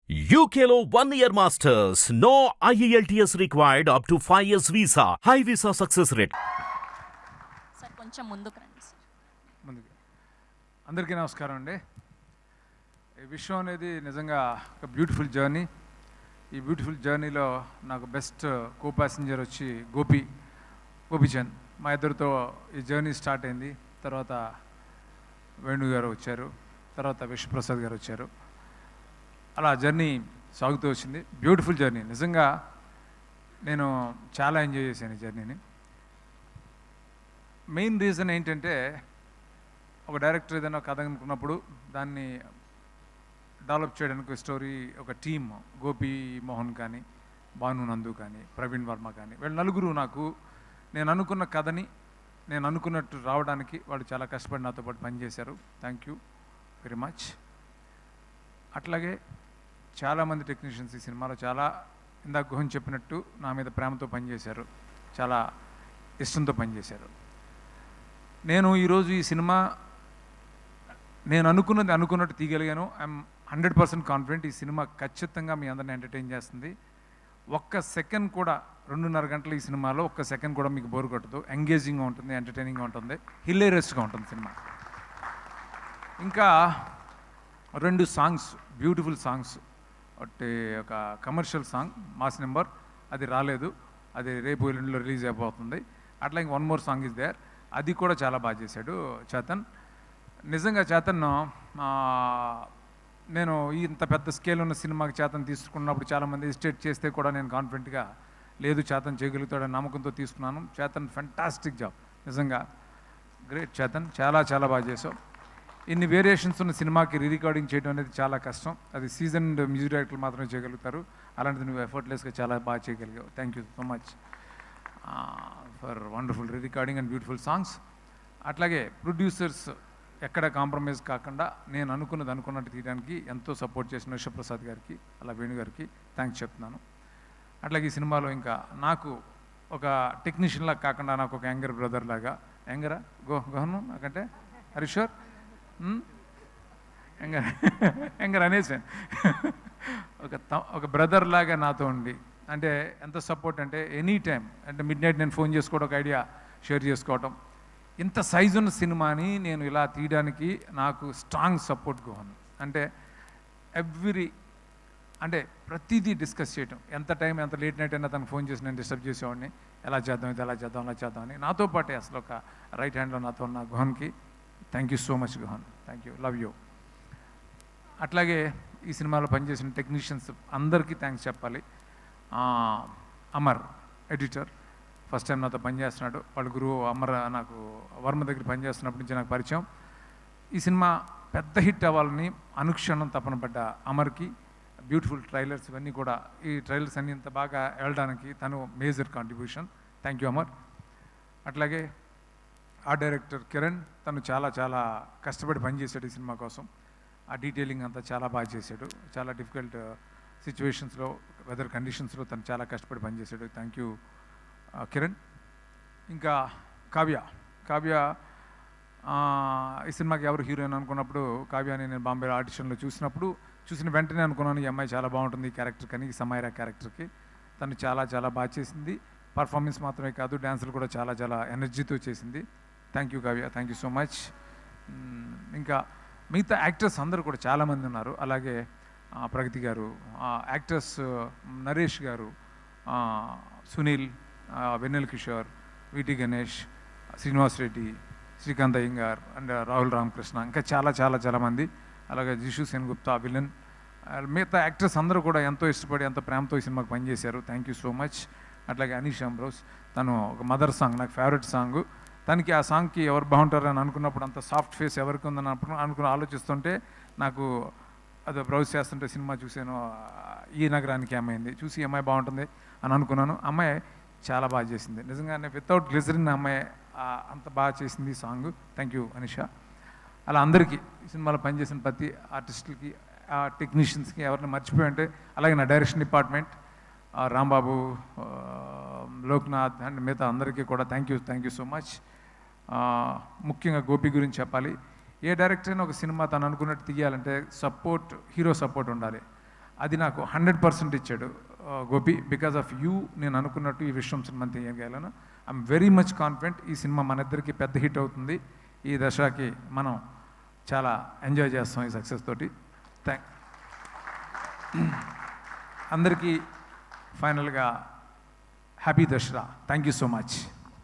UKLO 1 year masters. No IELTS required up to 5 years visa. High visa success rate. Sir కొంచెం ముందుకు రండి sir. ముందుకు అందరికీ నమస్కారం అండి. ఈ విషయం అనేది నిజంగా ఒక బ్యూటిఫుల్ జర్నీ. ఈ బ్యూటిఫుల్ జర్నీలో నాకు బెస్ట్ కో ప్యాసింజర్ వచ్చి గోపిచంద్. మా ఇద్దరితో ఈ జర్నీ స్టార్ట్ అయింది. తర్వాత వేణు గారు వచ్చారు, తర్వాత విశ్వప్రసాద్ గారు వచ్చారు. అలా జర్నీ సాగుతూ వచ్చింది. Beautiful journey. నిజంగా నేను చాలా ఎంజాయ్ చేశాను ఈ జర్నీని. మెయిన్ రీజన్ ఏంటంటే, ఒక డైరెక్టర్ ఏదైనా కథ అనుకున్నప్పుడు దాన్ని డెవలప్ చేయడానికి స్టోరీ ఒక టీమ్, గోపి మోహన్ కానీ, భాను నందు కానీ, ప్రవీణ్ వర్మ కానీ, వీళ్ళు నలుగురు నాకు నేను అనుకున్న కథని నేను అనుకున్నట్టు రావడానికి వాళ్ళు చాలా కష్టపడి నాతో పాటు పనిచేశారు. Thank you very much. అట్లాగే చాలామంది టెక్నీషియన్స్ ఈ సినిమాలో చాలా ఇందాక గుహన్ చెప్పినట్టు నా మీద ప్రేమతో పనిచేశారు, చాలా ఇష్టంతో పనిచేశారు. నేను ఈరోజు ఈ సినిమా నేను అనుకున్నట్టు తీయగలిగాను. ఐఎమ్ 100% కాన్ఫిడెంట్ ఈ సినిమా ఖచ్చితంగా మీ అందరిని ఎంటర్టైన్ చేస్తుంది. ఒక్క సెకండ్ కూడా 2.5 గంటలు ఈ సినిమాలో ఒక్క సెకండ్ కూడా మీకు బోర్ కొట్టదు. ఎంగేజింగ్గా ఉంటుంది, ఎంటర్టైనింగ్గా ఉంటుంది, హిలేరియస్గా ఉంటుంది సినిమా. ఇంకా 2 సాంగ్స్, బ్యూటిఫుల్ సాంగ్స్. ఒకటి ఒక కమర్షియల్ సాంగ్ మాస్ నెంబర్, అది రాలేదు, అది రేపు ఎల్లుండిలో రిలీజ్ అయిపోతుంది. అట్లా ఇంక 1 more సాంగ్ ఇస్ దేర్, అది కూడా చాలా బాగా చేశాడు చేతన్. నిజంగా చేతన్, నేను ఇంత పెద్ద స్కేల్ ఉన్న సినిమాకి చేతన్ తీసుకున్నప్పుడు చాలామంది ఎస్టేట్ చేస్తే కూడా నేను కాన్ఫిడెంట్గా లేదు చేతన్ చేయగలుగుతాడని నమ్మకంతో తీసుకున్నాను. చేతన్ ఫెంటాస్టిక్ జాబ్, నిజంగా గ్రేట్ చేతన్, చాలా చాలా బాగా చేసావు. ఇన్ని వేరియేషన్స్ ఉన్న సినిమాకి రికార్డింగ్ చేయడం అనేది చాలా కష్టం. అది సీజన్డ్ మ్యూజిక్ డైరెక్టర్లు మాత్రమే చేయగలుగుతారు. అలాంటిది నువ్వు ఎఫర్ట్లెస్గా చాలా బాగా చేయగలిగావు. Thank you so much for wonderful recording and beautiful songs. అట్లాగే ప్రొడ్యూసర్స్ ఎక్కడ కాంప్రమైజ్ కాకుండా నేను అనుకున్నట్టు తీయడానికి ఎంతో సపోర్ట్ చేసిన విశ్వప్రసాద్ గారికి, అలా వేణు గారికి థ్యాంక్స్ చెప్తున్నాను. అట్లాగే ఈ సినిమాలో ఇంకా నాకు ఒక టెక్నీషియన్లా కాకుండా నాకు ఒక యంగర్ బ్రదర్ లాగా, యంగరా గోహను నాకంటే హరీశ్వర్ యంగర్ అనేసాను, ఒక బ్రదర్ లాగా నాతో ఉండి, అంటే ఎంత సపోర్ట్ అంటే ఎనీ టైం, అంటే మిడ్ నైట్ నేను ఫోన్ చేసుకోవడం, ఒక ఐడియా షేర్ చేసుకోవటం. ఇంత సైజు ఉన్న సినిమాని నేను ఇలా తీయడానికి నాకు స్ట్రాంగ్ సపోర్ట్ గోహన్. అంటే అంటే ప్రతిదీ డిస్కస్ చేయటం, ఎంత టైం ఎంత లేట్ నైట్ అయినా తనకు ఫోన్ చేసి నేను డిస్టర్బ్ చేసేవాడిని, ఎలా చేద్దాం ఇది, ఎలా చేద్దాం అలా చేద్దామని. నాతో పాటే అసలు ఒక రైట్ హ్యాండ్లో నాతో ఉన్న గోహన్కి thank you so much Gohan, thank you, love you. అట్లాగే ఈ సినిమాలో పనిచేసిన టెక్నీషియన్స్ అందరికీ థ్యాంక్స్ చెప్పాలి. అమర్ ఎడిటర్ ఫస్ట్ టైం నాతో పనిచేస్తున్నాడు. వాళ్ళ గురువు అమర్ నాకు వర్మ దగ్గర పనిచేస్తున్నప్పటి నుంచి నాకు పరిచయం. ఈ సినిమా పెద్ద హిట్ అవ్వాలని అనుక్షణం తపన పడ్డ అమర్కి బ్యూటిఫుల్ ట్రైలర్స్ ఇవన్నీ కూడా, ఈ ట్రైలర్స్ అన్నీ ఇంత బాగా వెళ్ళడానికి తను major contribution. Thank you Amar. అట్లాగే ఆ డైరెక్టర్ కిరణ్, తను చాలా చాలా కష్టపడి పనిచేశాడు ఈ సినిమా కోసం. ఆ డీటెయిలింగ్ అంతా చాలా బాగా చేశాడు. చాలా డిఫికల్ట్ సిచ్యువేషన్స్లో, వెదర్ కండిషన్స్లో తను చాలా కష్టపడి పనిచేశాడు. Thank you Kiran. ఇంకా కావ్య ఈ సినిమాకి ఎవరు హీరోయిన్ అనుకున్నప్పుడు కావ్యాని నేను బాంబే ఆడిషన్లో చూసిన వెంటనే అనుకున్నాను, ఈ అమ్మాయి చాలా బాగుంటుంది ఈ క్యారెక్టర్ కానీ, ఈ సమైరా క్యారెక్టర్కి. తను చాలా చాలా బాగా చేసింది. పర్ఫార్మెన్స్ మాత్రమే కాదు, డ్యాన్సులు కూడా చాలా చాలా ఎనర్జీతో చేసింది. Thank you Kavya, thank you so much. ఇంకా మిగతా యాక్టర్స్ అందరూ కూడా చాలామంది ఉన్నారు. అలాగే ప్రగతి గారు, యాక్టర్స్ నరేష్ గారు, సునీల్, వెన్నెల కిషోర్, విటి గణేష్, శ్రీనివాస్ రెడ్డి, శ్రీకాంత్ అయ్యంగార్ అండ్ రాహుల్ రామకృష్ణ, ఇంకా చాలా చాలా చాలామంది. అలాగే జిషు సెన్గుప్తా విలన్, మిగతా యాక్టర్స్ అందరూ కూడా ఎంతో ఇష్టపడి ఎంతో ప్రేమతో ఈ సినిమాకి పనిచేశారు. Thank you so much. అట్లాగే అనీష్ అంబ్రోస్, తను ఒక మదర్ సాంగ్ నాకు ఫేవరెట్ సాంగ్. తనకి ఆ సాంగ్కి ఎవరు బాగుంటారని అనుకున్నప్పుడు, అంత సాఫ్ట్ ఫేస్ ఎవరికి ఉందని ఆలోచిస్తుంటే నాకు అది బ్రౌజ్ చేస్తుంటే సినిమా చూసాను, ఈ నగరానికి అమ్మాయింది చూసి అమ్మాయి బాగుంటుంది అని అనుకున్నాను. అమ్మాయి చాలా బాగా చేసింది నిజంగానే, వితౌట్ గ్లిజరిన్ అమ్మాయి అంత బాగా చేసింది ఈ సాంగ్. Thank you Anisha. అలా అందరికీ ఈ సినిమాలో పనిచేసిన ప్రతి ఆర్టిస్టులకి, టెక్నీషియన్స్కి ఎవరిని మర్చిపోయి ఉంటే, అలాగే నా direction department Rambabu, Loknath and మిగతా అందరికీ కూడా థ్యాంక్ యూ సో మచ్. ముఖ్యంగా గోపి గురించి చెప్పాలి. ఏ డైరెక్టర్ అయినా ఒక సినిమా తను అనుకున్నట్టు తీయాలంటే హీరో సపోర్ట్ ఉండాలి. అది నాకు 100% ఇచ్చాడు గోపి. బికాజ్ ఆఫ్ యూ నేను అనుకున్నట్టు ఈ విశ్వం సినిమా తీయగలను. ఐఎమ్ వెరీ మచ్ కాన్ఫిడెంట్ ఈ సినిమా మన ఇద్దరికి పెద్ద హిట్ అవుతుంది. ఈ దశకి మనం చాలా ఎంజాయ్ చేస్తాం ఈ సక్సెస్ తోటి. అందరికీ ఫైనల్గా happy Dasara. Thank you so much.